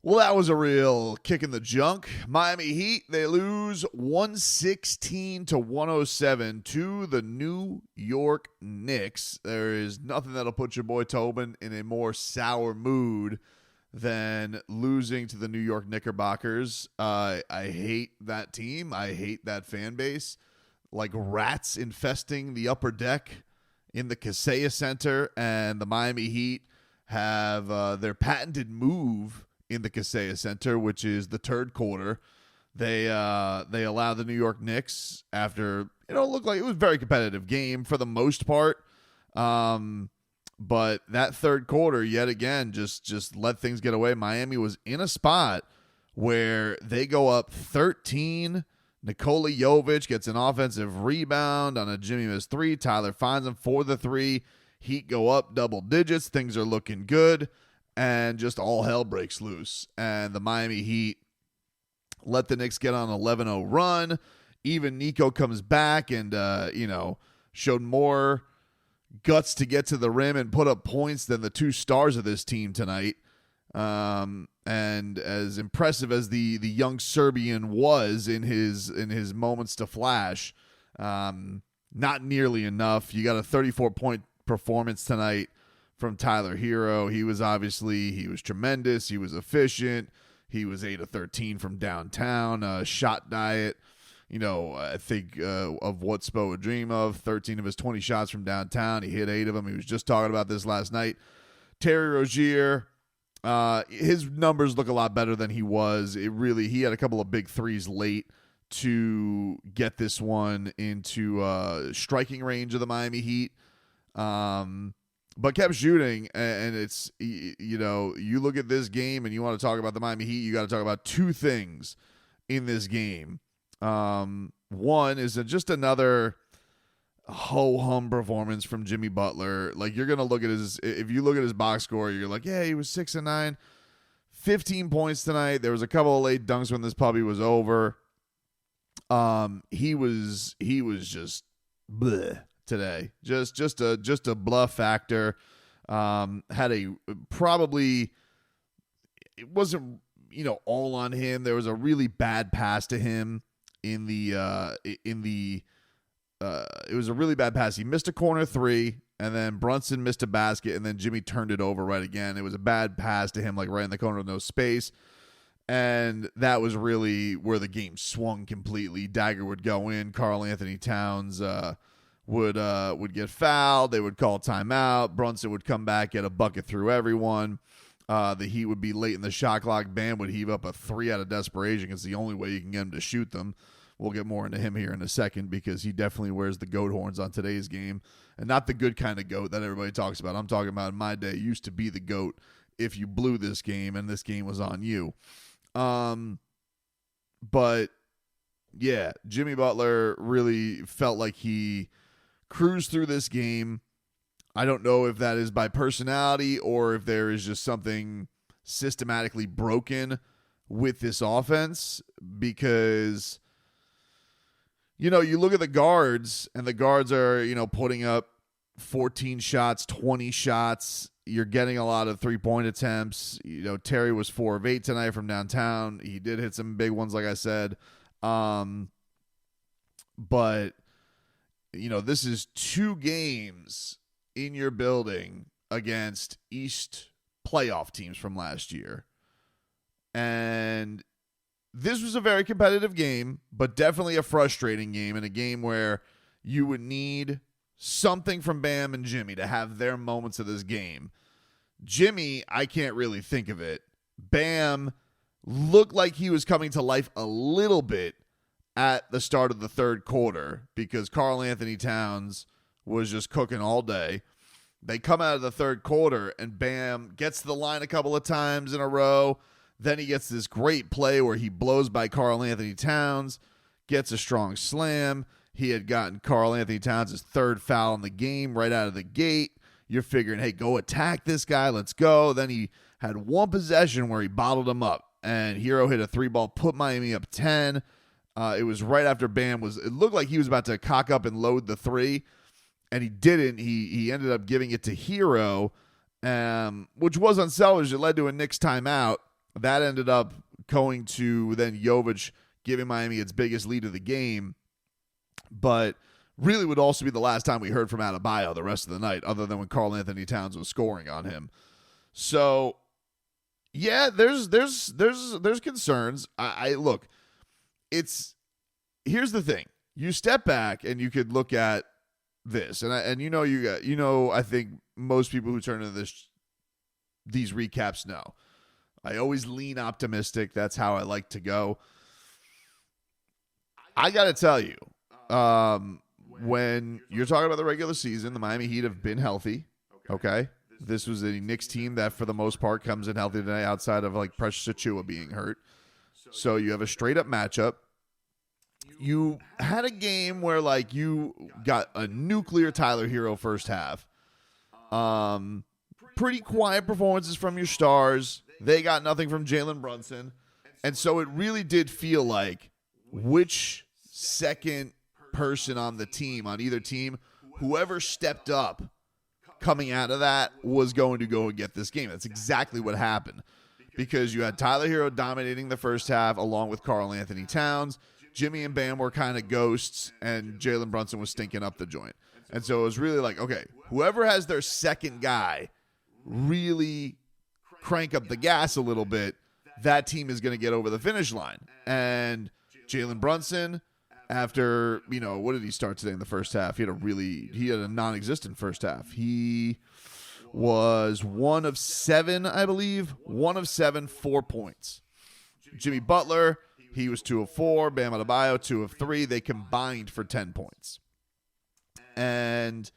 Well, that was a real kick in the junk. Miami Heat, they lose 116 to 107 to the New York Knicks. There is nothing that'll put your boy Tobin in a more sour mood than losing to the New York Knickerbockers. I hate that team. I hate that fan base. Like rats infesting the upper deck in the Kaseya Center, and the Miami Heat have their patented move in the Kaseya Center, which is the third quarter. They allow the New York Knicks, after it looked like it was a very competitive game for the most part, but that third quarter yet again just let things get away. Miami was in a spot where they go up 13. Nikola Jovic gets an offensive rebound on a Jimmy miss three. Tyler finds him for the three. Heat go up double digits. Things are looking good. And just all hell breaks loose. And the Miami Heat let the Knicks get on an 11-0 run. Even Nico comes back and, showed more guts to get to the rim and put up points than the two stars of this team tonight. And as impressive as the young Serbian was in his moments to flash, not nearly enough. You got a 34-point performance tonight from Tyler Herro. He was tremendous. He was efficient. He was 8 of 13 from downtown. Shot diet, I think of what Spo would dream of. 13 of his 20 shots from downtown. He hit 8 of them. He was just talking about this last night. Terry Rozier, his numbers look a lot better than he was. He had a couple of big threes late to get this one into striking range of the Miami Heat. But kept shooting, and it's, you look at this game and you want to talk about the Miami Heat, you got to talk about two things in this game. One is just another ho-hum performance from Jimmy Butler. Like, you're going to look at if you look at his box score, you're like, yeah, he was 6 and 9, 15 points tonight. There was a couple of late dunks when this puppy was over. He was just bleh today. Just a bluff factor. Had it wasn't, all on him. There was a really bad pass to him it was a really bad pass. He missed a corner three, and then Brunson missed a basket, and then Jimmy turned it over right again. It was a bad pass to him, like right in the corner with no space. And that was really where the game swung completely. Dagger would go in. Karl-Anthony Towns would get fouled. They would call timeout. Brunson would come back, get a bucket through everyone. The Heat would be late in the shot clock. Bam would heave up a three out of desperation. It's the only way you can get him to shoot them. We'll get more into him here in a second because he definitely wears the goat horns on today's game. And not the good kind of goat that everybody talks about. I'm talking about in my day, used to be the goat if you blew this game and this game was on you. But, yeah, Jimmy Butler really felt like he cruised through this game. I don't know if that is by personality or if there is just something systematically broken with this offense because, you look at the guards and the guards are, putting up 14 shots, 20 shots. You're getting a lot of three-point attempts. Terry was 4 of 8 tonight from downtown. He did hit some big ones, like I said. But, this is 2 games in your building against East playoff teams from last year. And this was a very competitive game, but definitely a frustrating game, and a game where you would need something from Bam and Jimmy to have their moments of this game. Jimmy, I can't really think of it. Bam looked like he was coming to life a little bit at the start of the third quarter because Karl-Anthony Towns was just cooking all day. They come out of the third quarter, and Bam gets to the line a couple of times in a row. Then he gets this great play where he blows by Karl-Anthony Towns, gets a strong slam. He had gotten Karl-Anthony Towns' third foul in the game right out of the gate. You're figuring, hey, go attack this guy. Let's go. Then he had one possession where he bottled him up, and Herro hit a 3-ball, put Miami up 10. It was right after Bam it looked like he was about to cock up and load the 3, and he didn't. He ended up giving it to Herro, which was unselfish. It led to a Knicks timeout. that ended up going to then Jovic giving Miami its biggest lead of the game. But really would also be the last time we heard from Adebayo the rest of the night, other than when Karl-Anthony Towns was scoring on him. So, yeah, there's concerns. I look, here's the thing. You step back and you could look at this, and I think most people who turn into these recaps know. I always lean optimistic. That's how I like to go. I got to tell you, when you're talking about the regular season, the Miami Heat have been healthy. Okay. This was a Knicks team that, for the most part, comes in healthy today outside of like Precious Achiuwa being hurt. So you have a straight up matchup. You had a game where like you got a nuclear Tyler Herro first half. Pretty quiet performances from your stars. They got nothing from Jalen Brunson. And so it really did feel like which second person on the team, on either team, whoever stepped up coming out of that was going to go and get this game. That's exactly what happened, because you had Tyler Herro dominating the first half along with Karl-Anthony Towns. Jimmy and Bam were kind of ghosts, and Jalen Brunson was stinking up the joint. And so it was really like, okay, whoever has their second guy really crank up the gas a little bit, that team is going to get over the finish line. And Jalen Brunson, after, what did he start today in the first half? He had a non-existent first half. He was 1 of 7, I believe. 1 of 7, 4 points. Jimmy Butler, he was 2 of 4. Bam Adebayo, 2 of 3. They combined for 10 points. And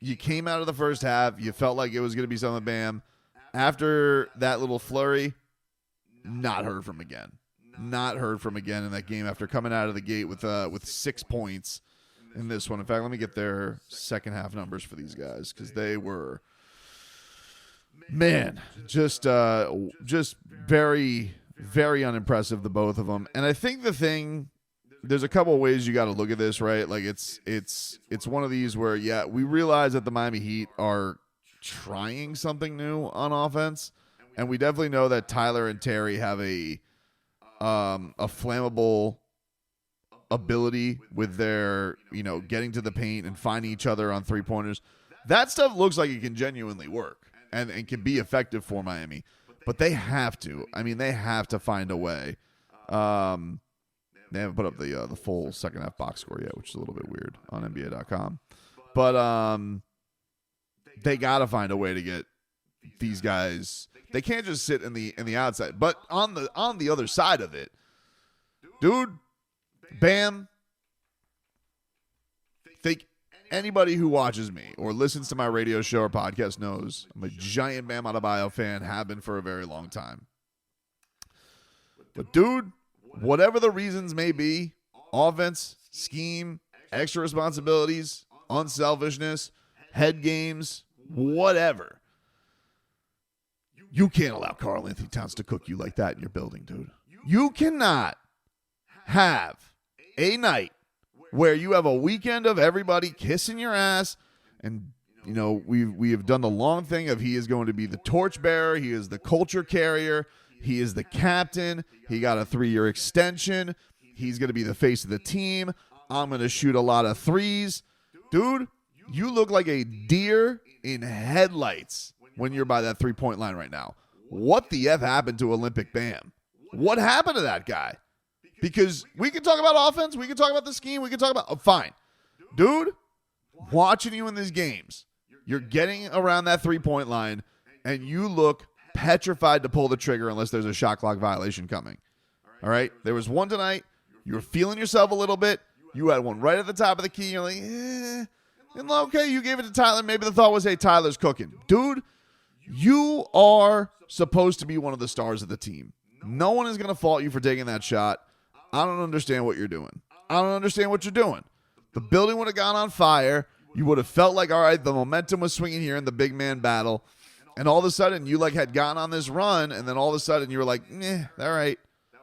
you came out of the first half. You felt like it was going to be something Bam. After that little flurry, not heard from again. Not heard from again in that game after coming out of the gate with 6 points in this one. In fact, let me get their second half numbers for these guys, because they were, just very, very unimpressive, the both of them. And I think there's a couple of ways you got to look at this, right? Like it's one of these where, yeah, we realize that the Miami Heat are trying something new on offense, and we definitely know that Tyler and Terry have a flammable ability with their, getting to the paint and finding each other on three-pointers. That stuff looks like it can genuinely work and can be effective for Miami. But they have to. They have to find a way. They haven't put up the full second half box score yet, which is a little bit weird on NBA.com. But they got to find a way to get these guys. They can't just sit in the outside. But on the other side of it, dude, Bam, think anybody who watches me or listens to my radio show or podcast knows I'm a giant Bam Adebayo fan, have been for a very long time. But dude, whatever the reasons may be, offense, scheme, extra responsibilities, unselfishness, head games, whatever, you can't allow Karl-Anthony Towns to cook you like that in your building, dude. You cannot have a night where you have a weekend of everybody kissing your ass, and we have done the long thing of he is going to be the torchbearer, he is the culture carrier, he is the captain, he got a 3-year extension, he's going to be the face of the team, I'm going to shoot a lot of threes. Dude, you look like a deer in headlights when you're by that 3-point line right now. What the F happened to Olympic Bam? What happened to that guy? Because we can talk about offense, we can talk about the scheme, we can talk about... fine. Dude, watching you in these games, you're getting around that 3-point line, and you look petrified to pull the trigger unless there's a shot clock violation coming. All right? There was one tonight. You were feeling yourself a little bit. You had one right at the top of the key. You're like, And okay, you gave it to Tyler. Maybe the thought was, hey, Tyler's cooking. Dude, you are supposed to be one of the stars of the team. No one is going to fault you for taking that shot. I don't understand what you're doing. I don't understand what you're doing. The building would have gone on fire. You would have felt like, all right, the momentum was swinging here in the big man battle. And all of a sudden, you had gotten on this run, and then all of a sudden, you were like, all right,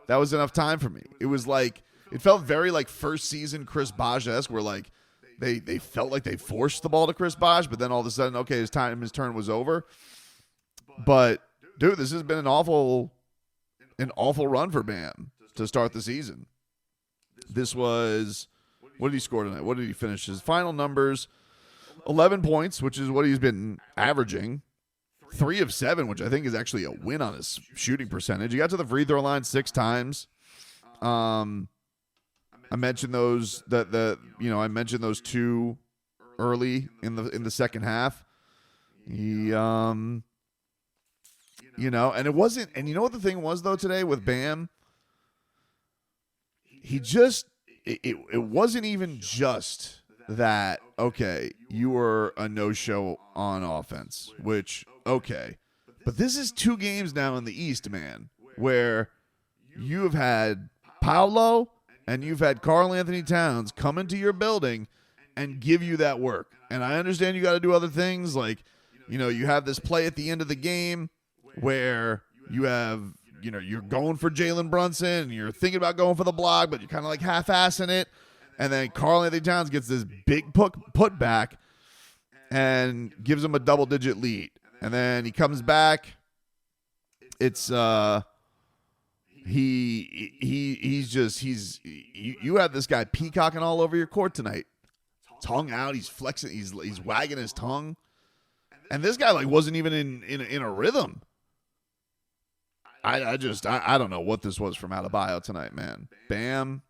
that was enough time for me. It was like, it felt very like first season Chris Bosh-esque, where like they felt like they forced the ball to Chris Bosh, but then all of a sudden, okay, his turn was over. But dude, this has been an awful run for Bam to start the season. This was, what did he score tonight? What did he finish? His final numbers, 11 points, which is what he's been averaging. 3 of 7, which I think is actually a win on his shooting percentage. He got to the free throw line 6 times. I mentioned those I mentioned those 2 early in the second half. He and it wasn't, and you know what the thing was though today with Bam? He just it wasn't even just that, okay, you were a no-show on offense, which, okay. But this is 2 games now in the East, man, where you have had Paolo and you've had Karl-Anthony Towns come into your building and give you that work. And I understand you got to do other things, like, you have this play at the end of the game where you have, you're going for Jalen Brunson and you're thinking about going for the block, but you're kind of like half-assing it. And then Karl-Anthony Towns gets this big put back and gives him a double-digit lead. And then he comes back. It's you have this guy peacocking all over your court tonight. Tongue out, he's flexing, he's wagging his tongue. And this guy wasn't even in a rhythm. I don't know what this was from Adebayo tonight, man. Bam.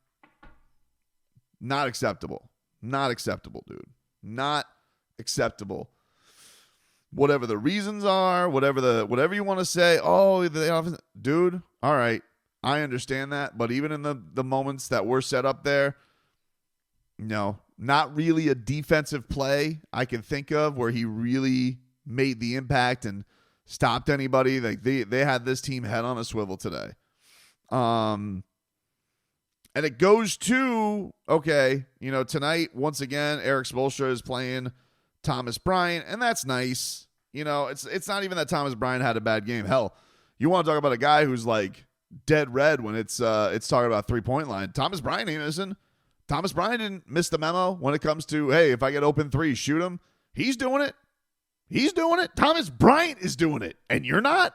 Not acceptable. Not acceptable, dude. Not acceptable. Whatever the reasons are, whatever you want to say, dude, all right. I understand that, but even in the moments that were set up there, no, not really a defensive play I can think of where he really made the impact and stopped anybody. Like they had this team head on a swivel today. And it goes to, okay, tonight, once again, Eric Spoelstra is playing Thomas Bryant, and that's nice. It's not even that Thomas Bryant had a bad game. Hell, you want to talk about a guy who's dead red when it's talking about 3-point line. Thomas Bryant ain't missing. Thomas Bryant didn't miss the memo when it comes to, hey, if I get open 3, shoot him. He's doing it. He's doing it. Thomas Bryant is doing it, and you're not.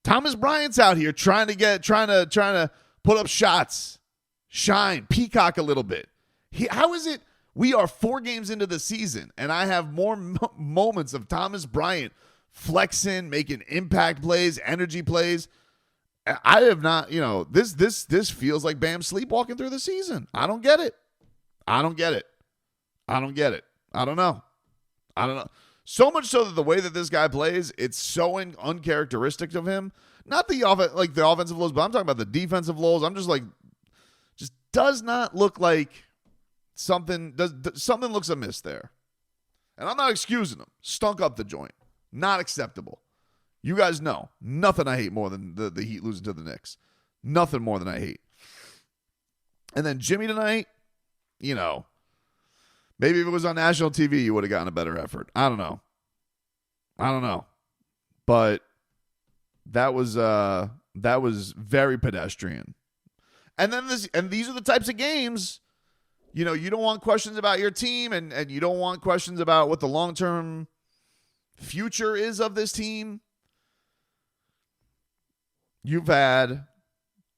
Thomas Bryant's out here trying to put up shots, shine, peacock a little bit. How is it we are 4 games into the season and I have more moments of Thomas Bryant flexing, making impact plays, energy plays? I have not, this feels like Bam sleepwalking through the season. I don't get it. I don't know. So much so that the way that this guy plays, it's so uncharacteristic of him. Not the the offensive lows, but I'm talking about the defensive lows. I'm just does not look like something looks amiss there. And I'm not excusing him. Stunk up the joint. Not acceptable. You guys know, nothing I hate more than the Heat losing to the Knicks. Nothing more than I hate. And then Jimmy tonight, maybe if it was on national TV, you would have gotten a better effort. I don't know. But that was very pedestrian. And then these are the types of games, you don't want questions about your team and you don't want questions about what the long-term future is of this team. You've had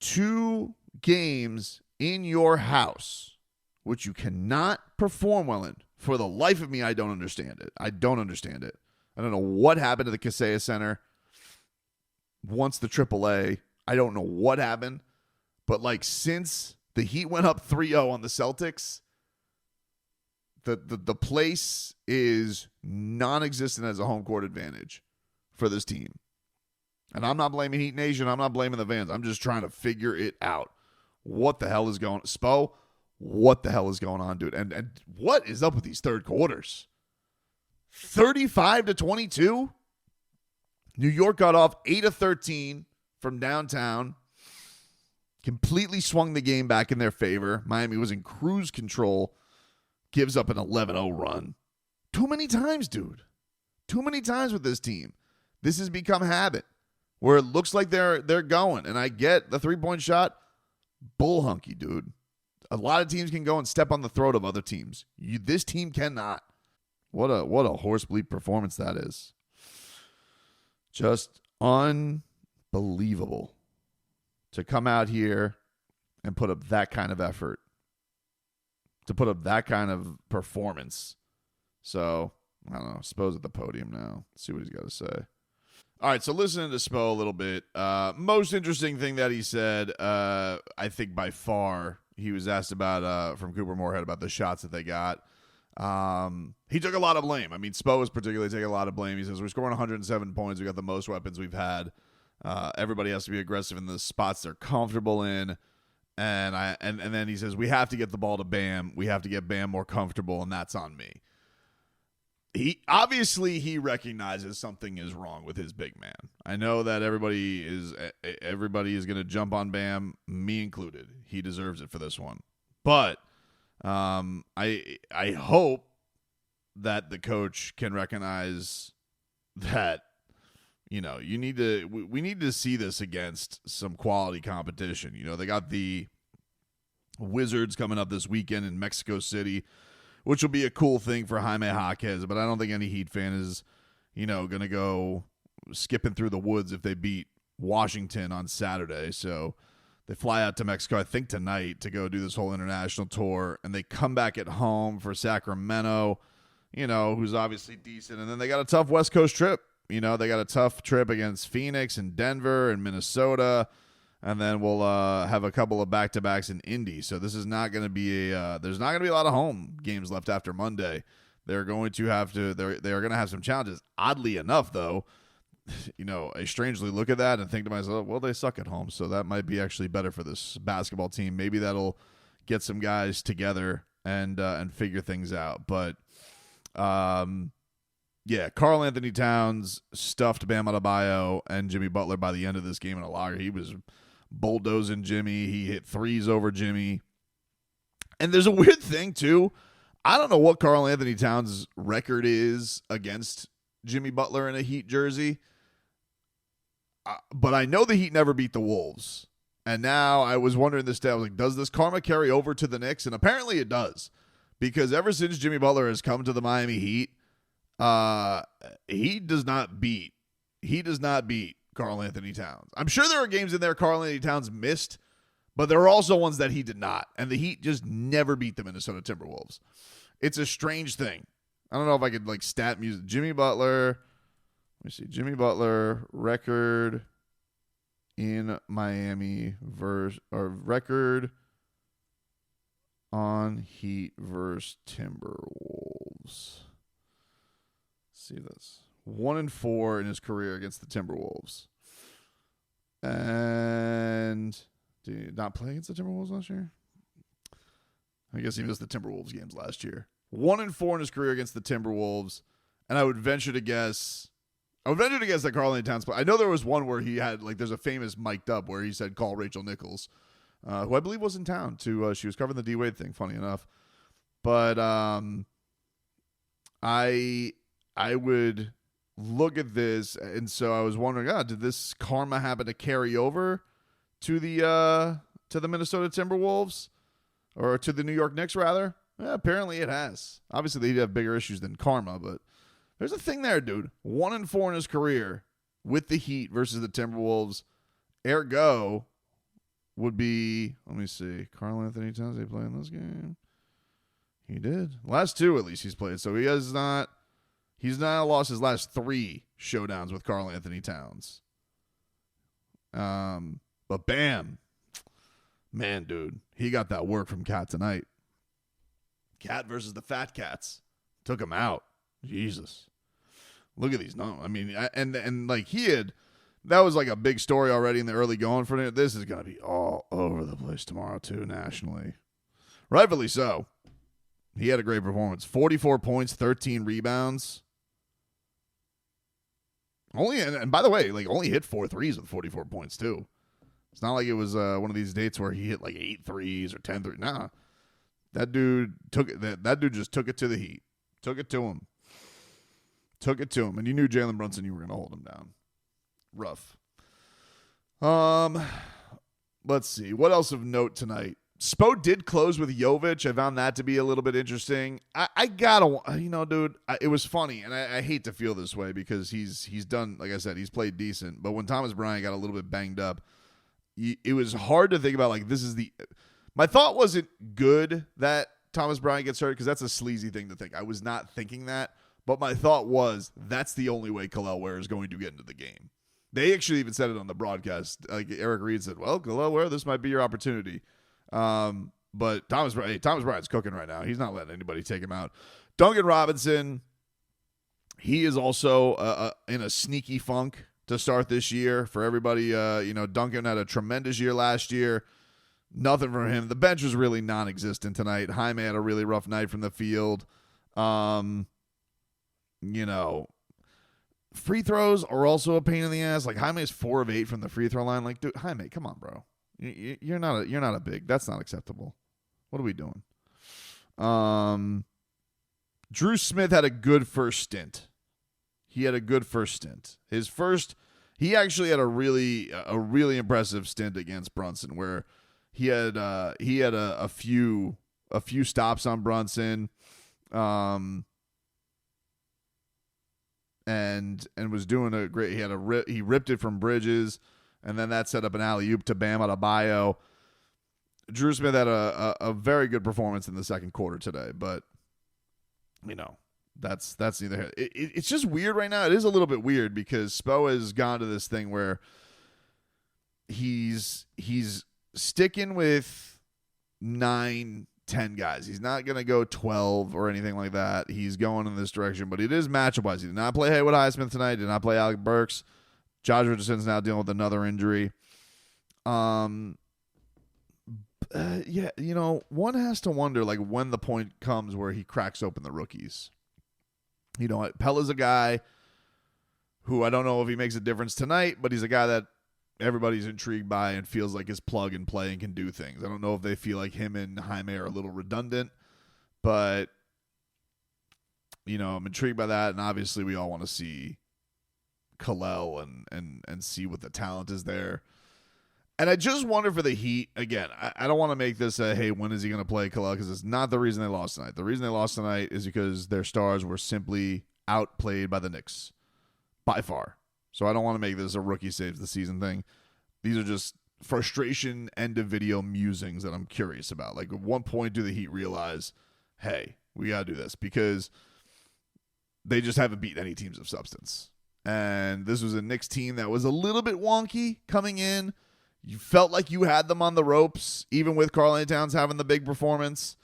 2 games in your house, which you cannot perform well in. For the life of me, I don't understand it. I don't know what happened to the Kaseya Center once the AAA. I don't know what happened. But since the Heat went up 3-0 on the Celtics, the place is non-existent as a home court advantage for this team. And I'm not blaming Heat Nation. I'm not blaming the fans. I'm just trying to figure it out. What the hell is going on? Spo, what the hell is going on, dude? And what is up with these third quarters? 35-22? New York got off 8 of 13 from downtown. Completely swung the game back in their favor. Miami was in cruise control. Gives up an 11-0 run. Too many times, dude. Too many times with this team. This has become habit where it looks like they're going. And I get the 3-point shot. Bull hunky, dude. A lot of teams can go and step on the throat of other teams. This team cannot. What a horse bleep performance that is. Just unbelievable to come out here and put up that kind of effort, to put up that kind of performance. So, I don't know. Spo's at the podium now. Let's see what he's got to say. All right, so listening to Spo a little bit. Most interesting thing that he said, I think by far, he was asked about from Cooper Moorhead about the shots that they got. He took a lot of blame. I mean, Spo was particularly taking a lot of blame. He says, we're scoring 107 points. We got the most weapons we've had. Everybody has to be aggressive in the spots they're comfortable in. And then he says, we have to get the ball to Bam. We have to get Bam more comfortable, and that's on me. He recognizes something is wrong with his big man. I know that everybody is going to jump on Bam, me included. He deserves it for this one. But I hope that the coach can recognize that, we need to see this against some quality competition. They got the Wizards coming up this weekend in Mexico City, which will be a cool thing for Jaime Jaquez, but I don't think any Heat fan is, going to go skipping through the woods if they beat Washington on Saturday. So they fly out to Mexico, I think tonight, to go do this whole international tour, and they come back at home for Sacramento, who's obviously decent, and then they got a tough West Coast trip. They got a tough trip against Phoenix and Denver and Minnesota. And then we'll have a couple of back-to-backs in Indy. So this is not going to be there's not going to be a lot of home games left after Monday. They're going to have to they are going to have some challenges. Oddly enough, though, I strangely look at that and think to myself, well, they suck at home, so that might be actually better for this basketball team. Maybe that'll get some guys together and figure things out. But yeah, Karl-Anthony Towns stuffed Bam Adebayo and Jimmy Butler by the end of this game in a locker. He was bulldozing Jimmy. He hit threes over Jimmy. And there's a weird thing, too. I don't know what Karl-Anthony Towns' record is against Jimmy Butler in a Heat jersey. But I know the Heat never beat the Wolves. And now I was wondering this day, I was like, does this karma carry over to the Knicks? And apparently it does. Because ever since Jimmy Butler has come to the Miami Heat, he does not beat Karl-Anthony Towns. I'm sure there are games in there Karl-Anthony Towns missed, but there are also ones that he did not. And the Heat just never beat the Minnesota Timberwolves. It's a strange thing. I don't know if I could stat music. Jimmy Butler. Let me see. Jimmy Butler record in Miami record on Heat versus Timberwolves. See this. 1-4 in his career against the Timberwolves. And did he not play against the Timberwolves last year? I guess he missed the Timberwolves games last year. 1-4 in his career against the Timberwolves. And I would venture to guess that Karl-Anthony Towns played. I know there was one where he had, there's a famous mic'd up where he said, call Rachel Nichols, who I believe was in town to, she was covering the D-Wade thing, funny enough. But I would look at this, and so I was wondering, did this karma happen to carry over to the Minnesota Timberwolves, or to the New York Knicks rather? Yeah, apparently it has. Obviously, they'd have bigger issues than karma, but there's a thing there, dude. 1-4 in his career with the Heat versus the Timberwolves. Ergo would be, let me see, Karl-Anthony Towns, they play in this game? He did. Last two, at least, he's played. So he's not lost his last 3 showdowns with Karl-Anthony Towns. But Bam, man, dude, he got that work from Cat tonight. Cat versus the Fat Cats. Took him out. Jesus. Look at these numbers. I mean, that was a big story already in the early going for it. This is going to be all over the place tomorrow, too, nationally. Rightfully so. He had a great performance. 44 points, 13 rebounds. And by the way, only hit 4 threes with 44 points, too. It's not like it was one of these dates where he hit 8 threes or 10 threes. Nah. That dude just took it to the Heat. Took it to him. And you knew Jalen Brunson, you were going to hold him down. Rough. Let's see. What else of note tonight? Spo did close with Jovic. I found that to be a little bit interesting. I gotta, dude, it was funny, and I hate to feel this way because he's done, like I said, he's played decent. But when Thomas Bryant got a little bit banged up, it was hard to think about, like, my thought wasn't good that Thomas Bryant gets hurt because that's a sleazy thing to think. I was not thinking that, but my thought was that's the only way Kel'el Ware is going to get into the game. They actually even said it on the broadcast. Like Eric Reed said, well, Kel'el Ware, this might be your opportunity. But Thomas Bryant's cooking right now. He's not letting anybody take him out. Duncan Robinson, he is also in a sneaky funk to start this year. For everybody, Duncan had a tremendous year last year. Nothing from him. The bench was really non-existent tonight. Jaime had a really rough night from the field. Free throws are also a pain in the ass. Like Jaime is 4 of 8 from the free throw line. Like, dude, Jaime, come on, bro. You're not a big. That's not acceptable. What are we doing? Drew Smith had a good first stint. He actually had a really impressive stint against Brunson, where he had a few stops on Brunson, and was doing a great. He ripped it from Bridges, and then that set up an alley-oop to Bam Adebayo. Drew Smith had a very good performance in the second quarter today, but that's neither here. It's just weird right now. It is a little bit weird because Spo has gone to this thing where he's sticking with 9, 10 guys. He's not going to go 12 or anything like that. He's going in this direction, but it is matchup-wise. He did not play Haywood Highsmith tonight. Did not play Alec Burks. Josh Richardson's now dealing with another injury. One has to wonder, like, when the point comes where he cracks open the rookies. Pella's a guy who I don't know if he makes a difference tonight, but he's a guy that everybody's intrigued by and feels like his plug and play and can do things. I don't know if they feel like him and Jaime are a little redundant, but, I'm intrigued by that, and obviously we all want to see Kel'el and see what the talent is there. And I just wonder for the Heat, again, I don't want to make this a, hey, when is he going to play Kel'el? Because it's not the reason they lost tonight. The reason they lost tonight is because their stars were simply outplayed by the Knicks, by far. So I don't want to make this a rookie saves the season thing. These are just frustration end-of-video musings that I'm curious about. Like, at what point do the Heat realize, hey, we got to do this? Because they just haven't beaten any teams of substance. And this was a Knicks team that was a little bit wonky coming in. You felt like you had them on the ropes, even with Karl-Anthony Towns having the big performance.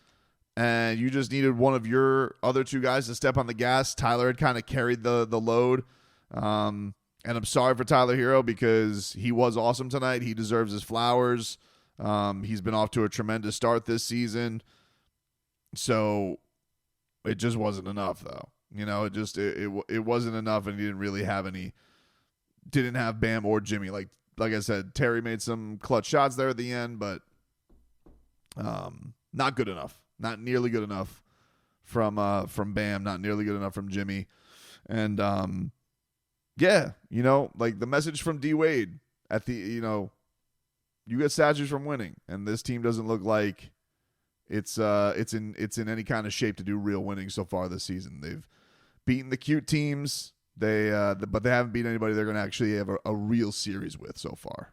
And you just needed one of your other 2 guys to step on the gas. Tyler had kind of carried the load. And I'm sorry for Tyler Herro because he was awesome tonight. He deserves his flowers. He's been off to a tremendous start this season. So it just wasn't enough, though. It wasn't enough, and he didn't really have didn't have Bam or Jimmy. Like I said, Terry made some clutch shots there at the end, but not good enough. Not nearly good enough from Bam. Not nearly good enough from Jimmy. And like the message from D Wade at the you get statues from winning, and this team doesn't look like it's in any kind of shape to do real winning so far this season. They've beaten the cute teams. But they haven't beat anybody they're going to actually have a real series with so far.